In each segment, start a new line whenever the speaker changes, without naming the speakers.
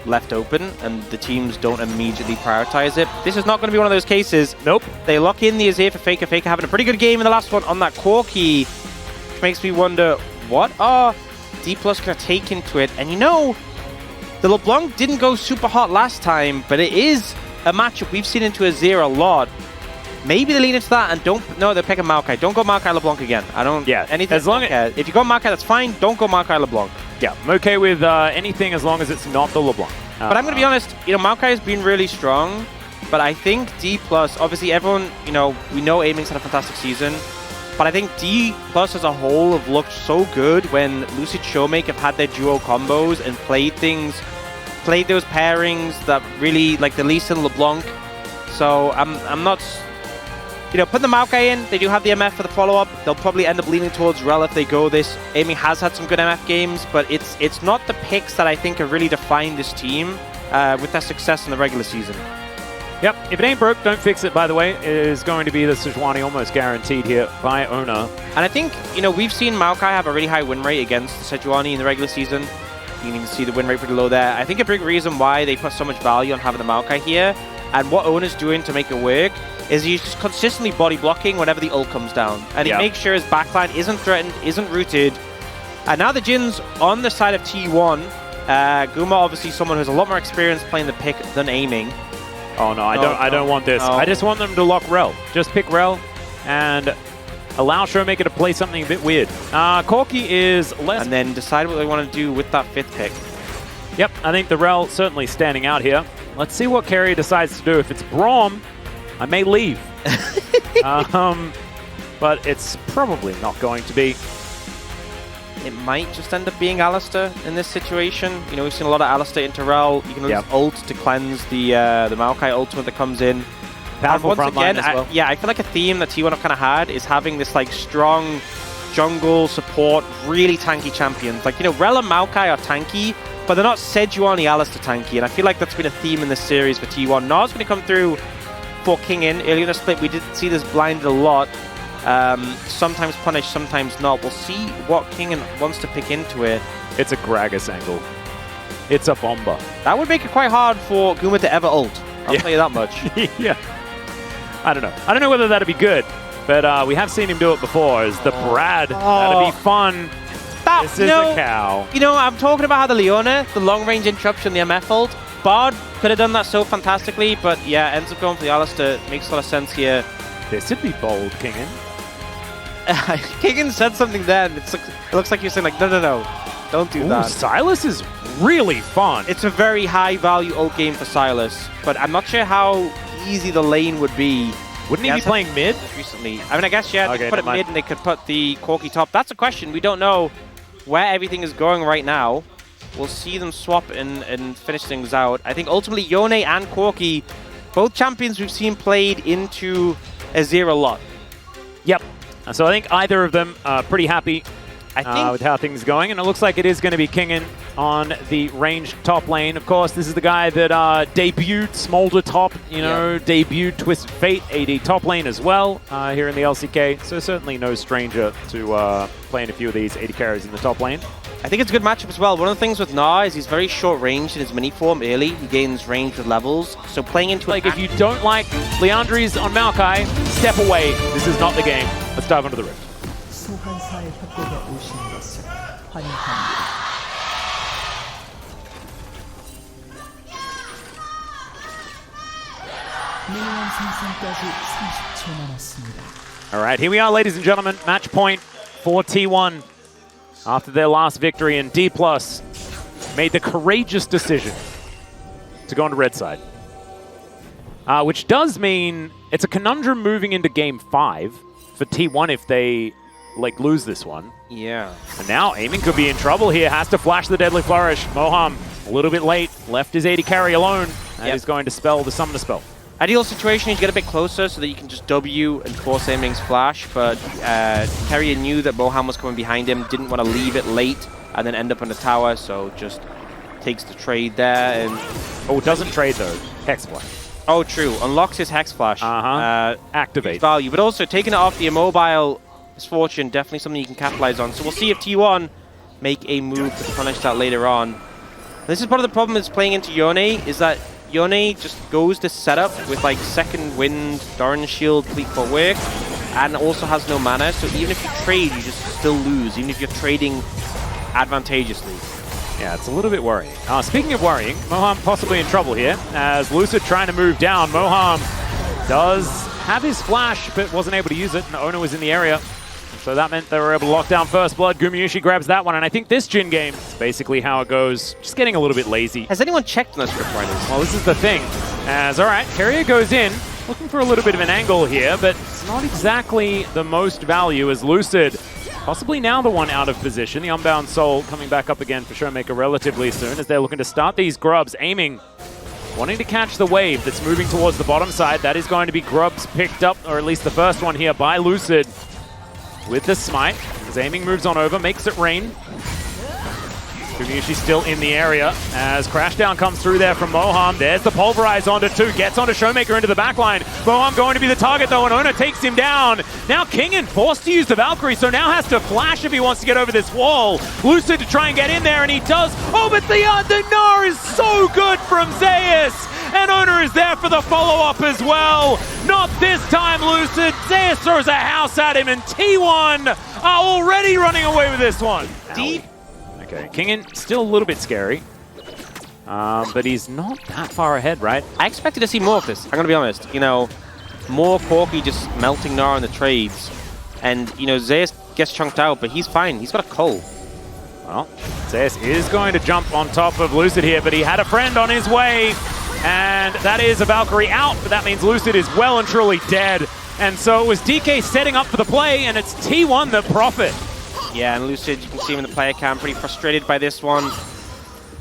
left open and the teams don't immediately prioritize it. This is not going to be one of those cases.
Nope.
They lock in the AZIR for FAKER. FAKER having a pretty good game in the last one on that Corki, which makes me wonder, what are DPLUS going to take into it? And you know, the LeBlanc didn't go super hot last time, but it is a matchup we've seen into AZIR a lot. Maybe they lean into that and don't. No, they're picking Maokai. Don't go Maokai LeBlanc again. I don't.
Yeah.
Anything. As long as if you go Maokai, that's fine. Don't go Maokai LeBlanc.
Yeah. I'm okay with anything as long as it's not the LeBlanc.
But I'm going to be honest. You know, Maokai has been really strong, but I think DPLUS. Obviously, everyone. You know, we know Aiming's had a fantastic season, but I think DPLUS as a whole have looked so good when Lucid Showmake have had their duo combos and played those pairings that really like the Lee Sin LeBlanc. So I'm not. You know, put the Maokai in, they do have the MF for the follow-up. They'll probably end up leaning towards Rel if they go this. Aiming has had some good MF games, but it's not the picks that I think have really defined this team with their success in the regular season.
Yep, if it ain't broke, don't fix it, by the way. It is going to be the Sejuani almost guaranteed here by owner.
And I think, you know, we've seen Maokai have a really high win rate against the Sejuani in the regular season. You can see the win rate pretty low there. I think a big reason why they put so much value on having the Maokai here, and what owner's doing to make it work, is he's just consistently body blocking whenever the ult comes down. And he makes sure his backline isn't threatened, isn't rooted. And now the Jin's on the side of T1. Guma, obviously someone who's a lot more experience playing the pick than aiming.
Oh no, I don't want this. I just want them to lock Rel. Just pick Rel and allow Showmaker to play something a bit weird. Corki is less...
And then decide what they want to do with that 5th pick.
Yep, I think the Rel certainly standing out here. Let's see what Carrier decides to do. If it's Braum, I may leave. But it's probably not going to be.
It might just end up being Alistair in this situation. You know, we've seen a lot of Alistair into Rel. You can use ult to cleanse the Maokai ultimate that comes in.
Powerful
once again,
as well.
I feel like a theme that T1 have kind of had is having this like strong jungle support, really tanky champions. Like, you know, Rel and Maokai are tanky, but they're not Sejuani Alistair tanky. And I feel like that's been a theme in this series for T1. Nars going to come through for King in. Earlier in the split, we did see this blinded a lot. Sometimes punished, sometimes not. We'll see what King wants to pick into it.
It's a Gragas angle. It's a bomber.
That would make it quite hard for Guma to ever ult. I'll tell you that much.
Yeah. I don't know. I don't know whether that'd be good, but we have seen him do it before. As the Brad, that'd be fun. This is a cow.
You know, I'm talking about how the Leona, the long-range interruption, the MF ult, Bard could have done that so fantastically, but yeah, ends up going for the Alistair. Makes a lot of sense here.
This would be bold, Kingen.
Kingen said something then. It looks like you're saying, like, no, don't do that.
Silas is really fun.
It's a very high-value ult game for Silas, but I'm not sure how easy the lane would be.
Wouldn't he be playing mid?
Recently. I mean, I guess, yeah, they could put it mid and they could put the Corki top. That's a question. We don't know where everything is going right now. We'll see them swap and finish things out. I think ultimately Yone and Corki, both champions we've seen played into AZIR a lot.
Yep. So I think either of them are pretty happy with how things are going. And it looks like it is going to be Kingen on the ranged top lane. Of course, this is the guy that debuted Smolder top, debuted Twisted Fate AD top lane as well here in the LCK. So certainly no stranger to playing a few of these AD carries in the top lane.
I think it's a good matchup as well. One of the things with Gnar is he's very short range in his mini form early. He gains range with levels. So playing into
like if you don't like Leandri's on Maokai, step away. This is not the game. Let's dive into the rift. All right, here we are, ladies and gentlemen. Match point for T1. After their last victory, and DPLUS made the courageous decision to go on to red side. Which does mean it's a conundrum moving into game 5 for T1 if they lose this one.
Yeah.
And now Aiming could be in trouble here. Has to flash the Deadly Flourish. Moham a little bit late. Left his AD carry alone. That is going to spell the summon the spell.
Ideal situation is to get a bit closer so that you can just W and force Aiming's flash, but Carrier knew that Moham was coming behind him, didn't want to leave it late and then end up on the tower, so just takes the trade there. And
oh, doesn't trade though. Hex Flash.
Oh, true. Unlocks his Hex Flash.
Activate.
Value, but also taking it off the immobile Misfortune, definitely something you can capitalize on. So we'll see if T1 make a move to punish that later on. This is part of the problem that's playing into Yone, is that Yone just goes this setup with like second wind, Doran shield, fleet footwork, and also has no mana, so even if you trade, you just still lose, even if you're trading advantageously.
Yeah, it's a little bit worrying. Speaking of worrying, Moham possibly in trouble here, as Lucid trying to move down. Moham does have his flash, but wasn't able to use it, and Ona was in the area. So that meant they were able to lock down first blood. Gumayusi grabs that one, and I think this Jhin game is basically how it goes. Just getting a little bit lazy.
Has anyone checked on this Rip Riders?
Well, this is the thing. As, all right, Carrier goes in, looking for a little bit of an angle here, but it's not exactly the most value as Lucid. Possibly now the one out of position. The Unbound Soul coming back up again for Showmaker relatively soon as they're looking to start these grubs, aiming, wanting to catch the wave that's moving towards the bottom side. That is going to be grubs picked up, or at least the first one here by Lucid with the smite. As aiming moves on over, makes it rain. Gumayusi still in the area as Crashdown comes through there from Moham. There's the Pulverize onto 2, gets onto Showmaker into the backline. Moham going to be the target though, and Ona takes him down. Now Kingen forced to use the Valkyrie, so now has to flash if he wants to get over this wall. Lucid to try and get in there, and he does. Oh, but the Gnar is so good from Zeus. And Ona is there for the follow-up as well. Not this time, Lucid. Zeus throws a house at him, and T1 are already running away with this one. Deep. Okay, Kingen still a little bit scary, but he's not that far ahead, right?
I expected to see more of this, I'm going to be honest. You know, more Corki just melting Gnar in the trades. And, you know, Zeus gets chunked out, but he's fine. He's got a Cull.
Well, Zeus is going to jump on top of Lucid here, but he had a friend on his way. And that is a Valkyrie out, but that means Lucid is well and truly dead. And so it was DK setting up for the play, and it's T1 that profit.
Yeah, and Lucid, you can see him in the player cam, pretty frustrated by this one.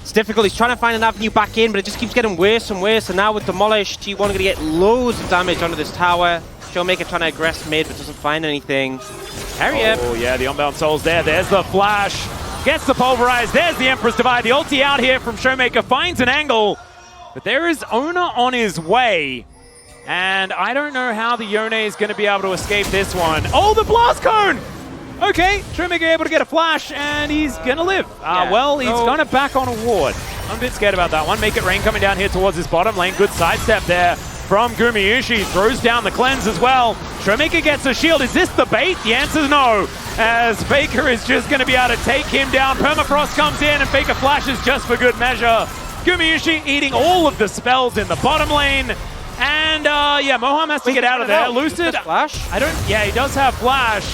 It's difficult, he's trying to find an avenue back in, but it just keeps getting worse and worse. And now with Demolish, T1 going to get loads of damage onto this tower. Showmaker trying to aggress mid, but doesn't find anything. Carrier.
Oh yeah, the Unbound Soul's there. There's the flash. Gets the Pulverize. There's the Emperor's Divide. The ulti out here from Showmaker finds an angle. But there is Ona on his way. And I don't know how the Yone is going to be able to escape this one. Oh, the Blast Cone! Okay, Showmaker able to get a flash, and he's going to live. Well, he's going to back on a ward. I'm a bit scared about that one. Make it rain coming down here towards his bottom lane. Good sidestep there from Gumayusi. Throws down the cleanse as well. Showmaker gets a shield. Is this the bait? The answer is no. As Faker is just going to be able to take him down. Permafrost comes in, and Faker flashes just for good measure. Gumayusi eating all of the spells in the bottom lane. And yeah, Moham has to get out of there. Lucid,
flash?
Yeah, he does have flash.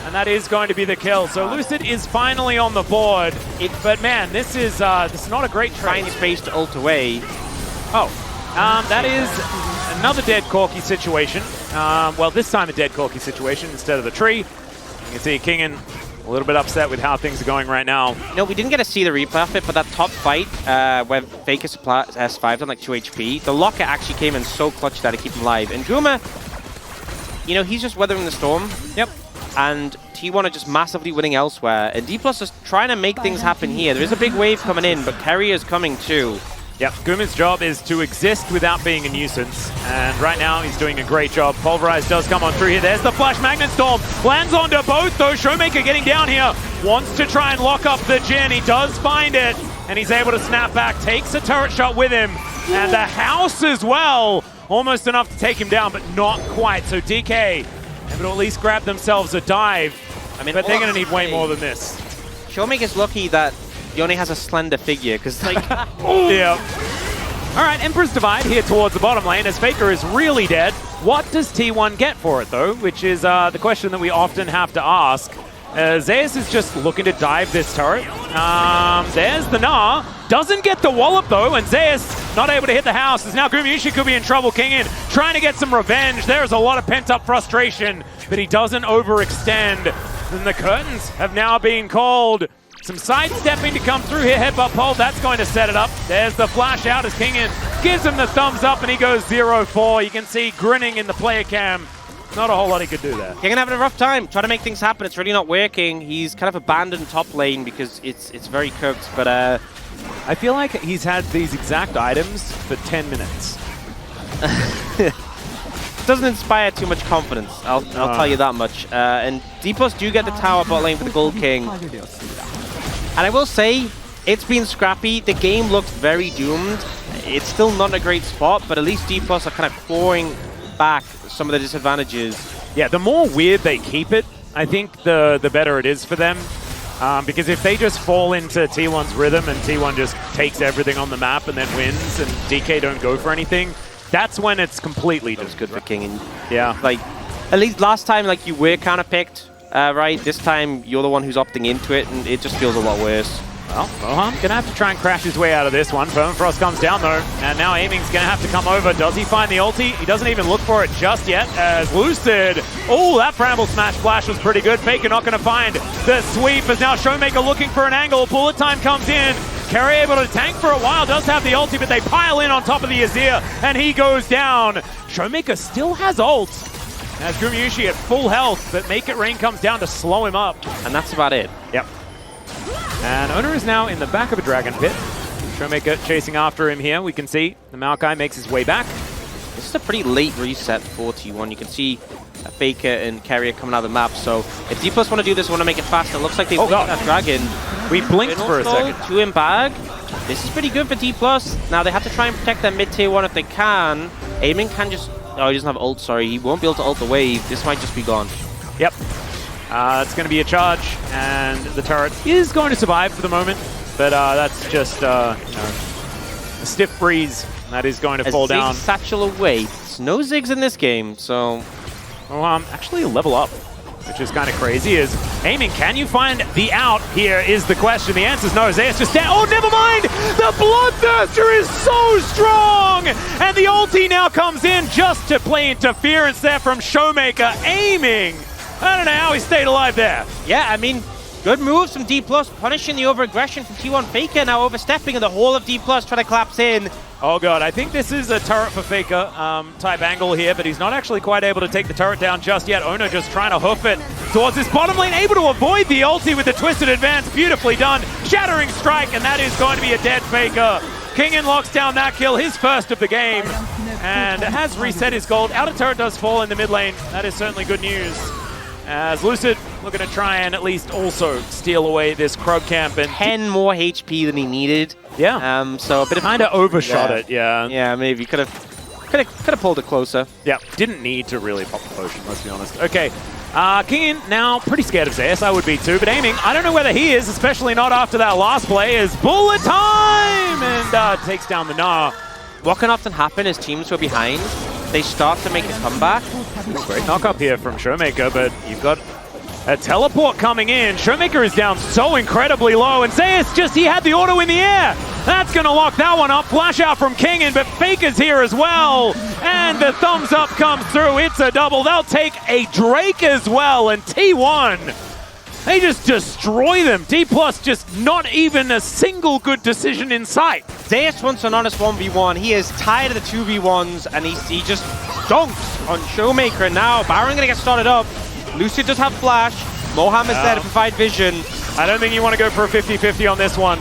And that is going to be the kill. So Lucid is finally on the board. But man, this is not a great trade.
Trying space to ult away.
Oh, that is another dead Corki situation. Well, this time a dead Corki situation instead of the tree. You can see Kingen a little bit upset with how things are going right now.
No, we didn't get to see the replay of it, but that top fight where Faker S5 on like 2 HP, the locker actually came in so clutch that to keep him alive. And Guma, you know, he's just weathering the storm.
Yep.
And T1 are just massively winning elsewhere. And DPLUS is trying to make things happen here. There is a big wave coming in, but Carrier is coming too.
Yep, Guma's job is to exist without being a nuisance. And right now, he's doing a great job. Pulverize does come on through here. There's the Flash Magnet Storm. Lands onto both, though. Showmaker getting down here. Wants to try and lock up the Jhin. He does find it. And he's able to snap back. Takes a turret shot with him. And the house as well. Almost enough to take him down, but not quite. So DK able to at least grab themselves a dive. I mean, but they're going to need way more than this.
Showmaker's lucky that Yone has a slender figure, because like...
Yeah. All right, Emperor's Divide here towards the bottom lane as Faker is really dead. What does T1 get for it, though? Which is the question that we often have to ask. Zeus is just looking to dive this turret. There's the Gnar. Doesn't get the wallop, though, and Zeus not able to hit the house. As now Gumayusi could be in trouble. Kingen trying to get some revenge. There's a lot of pent-up frustration, but he doesn't overextend. And the curtains have now been called. Some sidestepping to come through here. Headbutt pole, that's going to set it up. There's the flash out as Kingen gives him the thumbs up, and he goes 0-4. You can see grinning in the player cam. Not a whole lot he could do there.
Kingen having a rough time, trying to make things happen. It's really not working. He's kind of abandoned top lane because it's very cooked, but
I feel like he's had these exact items for 10 minutes.
Doesn't inspire too much confidence, I'll tell you that much. And DPLUS do get the tower bot lane for the Gold King. And I will say, It's been scrappy. The game looks very doomed. It's still not in a great spot, but at least D+ are kind of clawing back some of the disadvantages.
Yeah, the more weird they keep it, I think the better it is for them. Because if they just fall into T1's rhythm and T1 just takes everything on the map and then wins and DK don't go for anything, that's when it's completely just
good for King. And
yeah.
Like, at least last time, like, you were counter-picked, right? This time, you're the one who's opting into it, and it just feels a lot worse.
Well, Mohan gonna have to try and crash his way out of this one. Permafrost comes down though, and now Aiming's gonna have to come over. Does he find the ulti? He doesn't even look for it just yet as Lucid. Oh, that Bramble Smash Flash was pretty good. Faker not gonna find the sweep as now Showmaker looking for an angle. Bullet time comes in. Kerry able to tank for a while, does have the ulti, but they pile in on top of the AZIR, and he goes down. Showmaker still has ult. As Gumayusi at full health, but Make It Rain comes down to slow him up.
And that's about it.
Yep. And Owner is now in the back of a Dragon Pit. Showmaker chasing after him here. We can see the Maokai makes his way back.
This is a pretty late reset for T1. You can see Faker and Carrier coming out of the map. So if D+ want to do this, want to make it faster. It looks like they want that Dragon.
We blinked for a second.
2 in bag. This is pretty good for D+. Now they have to try and protect their mid-tier 1 if they can. Aiming can just... Oh, he doesn't have ult, sorry. He won't be able to ult the wave. This might just be gone.
Yep. It's going to be a charge, and the turret is going to survive for the moment, but that's just you know, a stiff breeze that is going to fall down.
Satchel away. There's no Ziggs in this game, so...
actually a level up, which is kind of crazy, is Aiming, can you find the out here is the question. The answer is no. Zayas just down. Oh, never mind! The Bloodthirster is so strong! And the ulti now comes in just to play interference there from Showmaker. Aiming! I don't know how he stayed alive there.
Yeah, I mean, good moves from D+, punishing the over-aggression from T1. Faker now overstepping, and the whole of D+ trying to collapse in.
Oh god, I think this is a turret for Faker type angle here, but he's not actually quite able to take the turret down just yet. Ono just trying to hoof it towards his bottom lane, able to avoid the ulti with the twisted advance. Beautifully done. Shattering strike, and that is going to be a dead Faker. Kingen locks down that kill, his first of the game, and has reset his gold. Outer turret does fall in the mid lane. That is certainly good news. As Lucid looking to try and at least also steal away this Krug camp and
10 more HP than he needed.
Yeah.
So a bit of
kind of overshot it. Yeah.
Yeah, maybe could have pulled it closer.
Yeah. Didn't need to really pop the potion. Let's be honest. Okay. Kingen now pretty scared of Zayas. I would be too, but Aiming, I don't know whether he is, especially not after that last play. Is bullet time and takes down the Gnar.
What can often happen is teams who are behind, they start to make a comeback.
Great knock up here from Showmaker, but you've got a teleport coming in. Showmaker is down so incredibly low, and Zayas he had the auto in the air. That's going to lock that one up. Flash out from Kingen, but Faker's here as well. And the thumbs up comes through. It's a double. They'll take a Drake as well, and T1. They just destroy them. D+ just not even a single good decision in sight.
Zayas wants an honest 1v1. He is tired of the 2v1s, and he just dunks on Showmaker. And now Baron gonna get started up. Lucid does have flash. Moham is there to provide vision.
I don't think you want to go for a 50-50 on this one.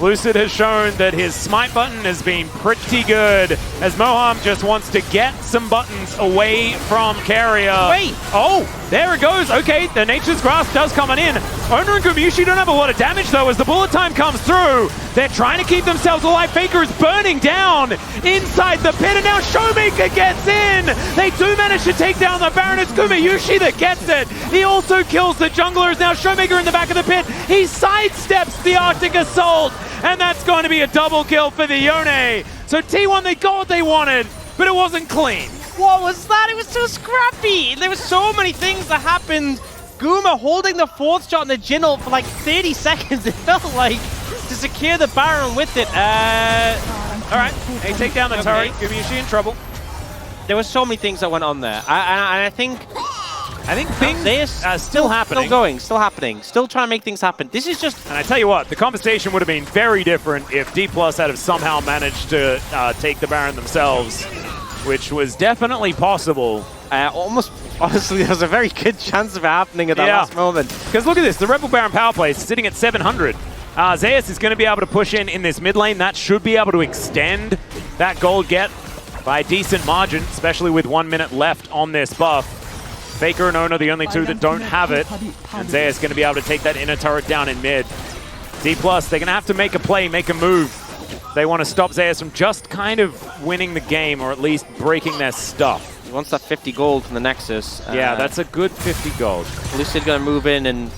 Lucid has shown that his smite button has been pretty good, as Moham just wants to get some buttons away from Carrier.
Wait!
Oh, there it goes. Okay, the Nature's Grasp does come on in. Owner and Gumayusi don't have a lot of damage though as the bullet time comes through. They're trying to keep themselves alive. Faker is burning down inside the pit, and now Showmaker gets in. They do manage to take down the Baron. It's Gumayusi that gets it. He also kills the junglers. Now Showmaker in the back of the pit. He sidesteps the Arctic Assault, and that's going to be a double kill for the Yone. So T1, they got what they wanted, but it wasn't clean.
What was that? It was so scrappy. There were so many things that happened. Guma holding the fourth shot in the Jinnel for like 30 seconds, it felt like, to secure the Baron with it.
All right, they take down the turret. Gumayusi in trouble.
There were so many things that went on there. I think
things are still happening.
Still happening. Still trying to make things happen. This is just...
And I tell you what, the conversation would have been very different if D+ had have somehow managed to take the Baron themselves, which was definitely possible.
Honestly, there was a very good chance of it happening at that last moment.
Because look at this, the Rebel Baron power play is sitting at 700. Zayas is going to be able to push in this mid lane. That should be able to extend that gold get by a decent margin, especially with 1 minute left on this buff. Faker and Ono are the only two that don't have it, and Zayas is going to be able to take that inner turret down in mid. DPLUS, they're going to have to make a play, make a move. They want to stop Zeus from just kind of winning the game, or at least breaking their stuff.
He wants that 50 gold from the Nexus.
Yeah, that's a good 50 gold.
Lucid going to move in, and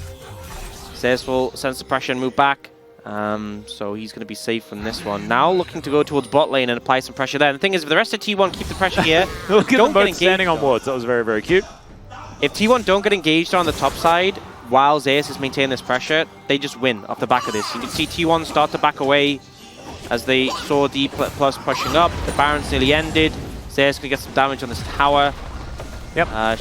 Zeus will sense the pressure and move back. So he's going to be safe from this one. Now looking to go towards bot lane and apply some pressure there. And the thing is, if the rest of T1 keep the pressure here,
look at them both standing on wards. That was very, very cute.
If T1 don't get engaged on the top side, while Zeus is maintaining this pressure, they just win off the back of this. You can see T1 start to back away as they saw DPLUS pushing up. The Baron's nearly ended. Zeus can get some damage on this tower.
Yep.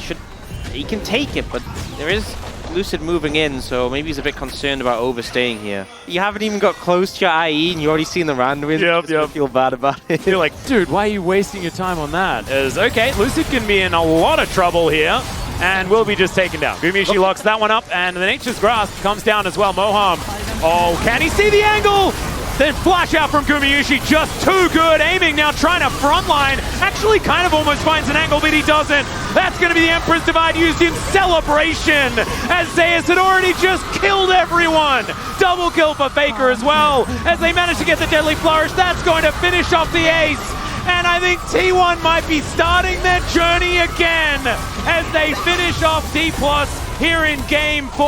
He can take it, but there is Lucid moving in, so maybe he's a bit concerned about overstaying here. You haven't even got close to your IE, and you're already seen the rand win.
Yep.
Feel bad about it.
You're like, dude, why are you wasting your time on that? Okay, Lucid can be in a lot of trouble here, and will be just taken down. Gumiushi locks that one up, and the Nature's Grasp comes down as well. Moham, oh, can he see the angle? Then flash out from Gumiushi, just too good. Aiming now, trying to frontline. Actually kind of almost finds an angle, but he doesn't. That's going to be the Emperor's Divide used in celebration, as Zeus had already just killed everyone. Double kill for FAKER as well, as they manage to get the Deadly Flourish. That's going to finish off the ace. And I think T1 might be starting their journey again, as they finish off DPLUS here in Game 4.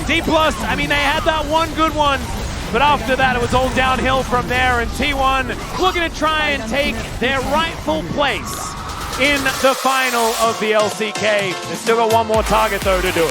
DPLUS, I mean, they had that one good one, but after that, it was all downhill from there, and T1 looking to try and take their rightful place in the final of the LCK. They've still got one more target, though, to do it.